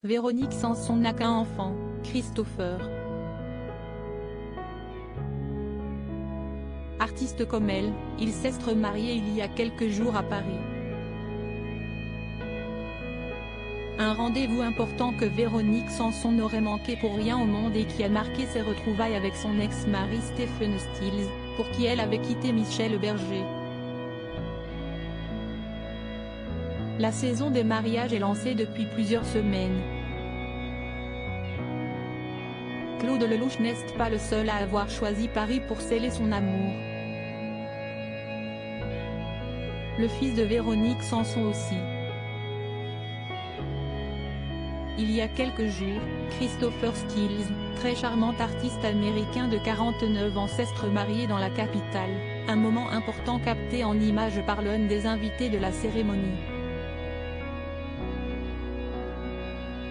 Véronique Sanson n'a qu'un enfant, Christopher. Artiste comme elle, il s'est remarié il y a quelques jours à Paris. Un rendez-vous important que Véronique Sanson n'aurait manqué pour rien au monde et qui a marqué ses retrouvailles avec son ex-mari Stephen Stills, pour qui elle avait quitté Michel Berger. La saison des mariages est lancée depuis plusieurs semaines. Claude Lelouch n'est pas le seul à avoir choisi Paris pour sceller son amour. Le fils de Véronique Sanson aussi. Il y a quelques jours, Christopher Stills, très charmant artiste américain de 49 ans, s'est remarié dans la capitale, un moment important capté en images par l'un des invités de la cérémonie.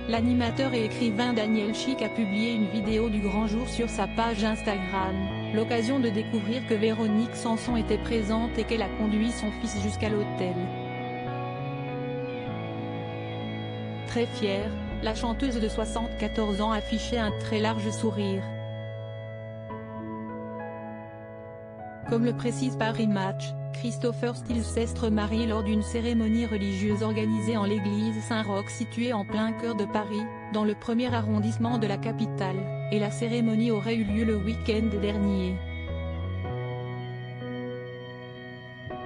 L'animateur et écrivain Daniel Chic a publié une vidéo du grand jour sur sa page Instagram, l'occasion de découvrir que Véronique Sanson était présente et qu'elle a conduit son fils jusqu'à l'hôtel. Très fière, la chanteuse de 74 ans affichait un très large sourire. Comme le précise Paris Match, Christopher Stills s'est remarié lors d'une cérémonie religieuse organisée en l'église Saint-Roch située en plein cœur de Paris, dans le premier arrondissement de la capitale, et la cérémonie aurait eu lieu le week-end dernier.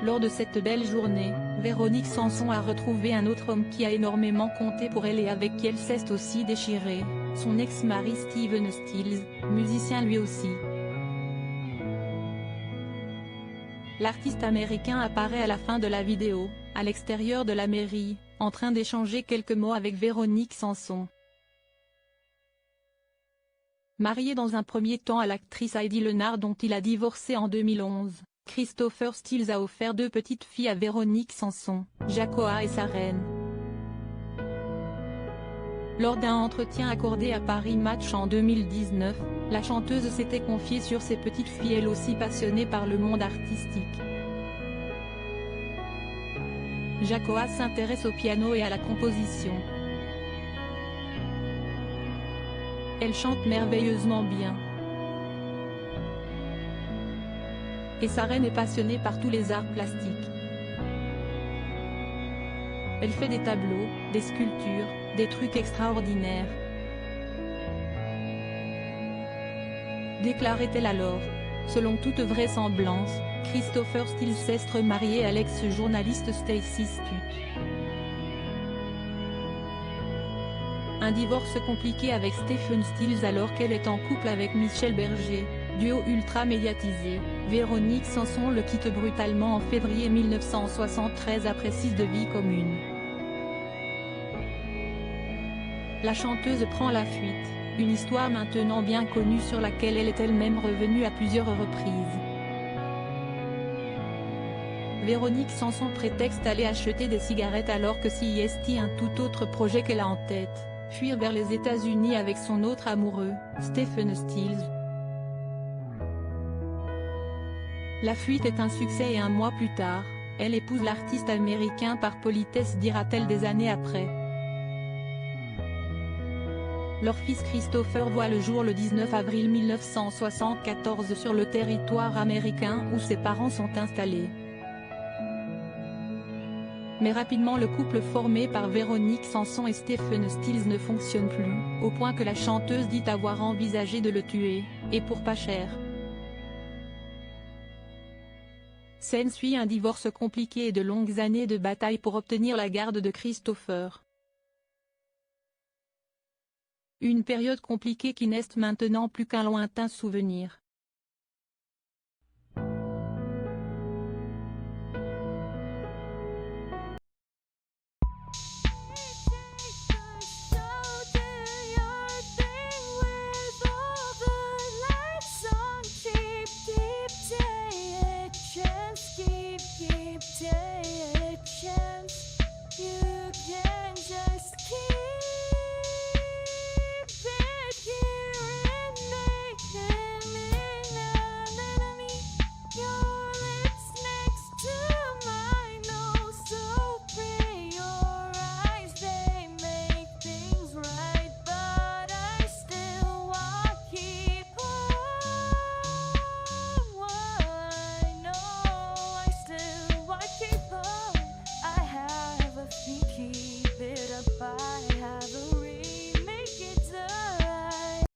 Lors de cette belle journée, Véronique Sanson a retrouvé un autre homme qui a énormément compté pour elle et avec qui elle s'est aussi déchirée, son ex-mari Stephen Stills, musicien lui aussi. L'artiste américain apparaît à la fin de la vidéo, à l'extérieur de la mairie, en train d'échanger quelques mots avec Véronique Sanson. Marié dans un premier temps à l'actrice Heidi Lenard dont il a divorcé en 2011, Christopher Stills a offert 2 petites filles à Véronique Sanson, Jacoa et Saren. Lors d'un entretien accordé à Paris Match en 2019, la chanteuse s'était confiée sur ses petites filles elles aussi passionnées par le monde artistique. Jacoa s'intéresse au piano et à la composition. Elle chante merveilleusement bien. Et Saren est passionnée par tous les arts plastiques. Elle fait des tableaux, des sculptures, des trucs extraordinaires. Déclarait-elle alors. Selon toute vraisemblance, Christopher Stills s'est remarié à l'ex-journaliste Stacey Stutt. Un divorce compliqué avec Stephen Stills alors qu'elle est en couple avec Michel Berger, duo ultra médiatisé. Véronique Sanson le quitte brutalement en février 1973 après 6 de vie commune. La chanteuse prend la fuite, une histoire maintenant bien connue sur laquelle elle est elle-même revenue à plusieurs reprises. Véronique Sanson prétexte aller acheter des cigarettes alors que c'est un tout autre projet qu'elle a en tête, fuir vers les États-Unis avec son autre amoureux, Stephen Stills. La fuite est un succès et un mois plus tard, elle épouse l'artiste américain par politesse dira-t-elle des années après. Leur fils Christopher voit le jour le 19 avril 1974 sur le territoire américain où ses parents sont installés. Mais rapidement le couple formé par Véronique Sanson et Stephen Stills ne fonctionne plus, au point que la chanteuse dit avoir envisagé de le tuer, et pour pas cher. S'ensuit un divorce compliqué et de longues années de bataille pour obtenir la garde de Christopher. Une période compliquée qui n'est maintenant plus qu'un lointain souvenir.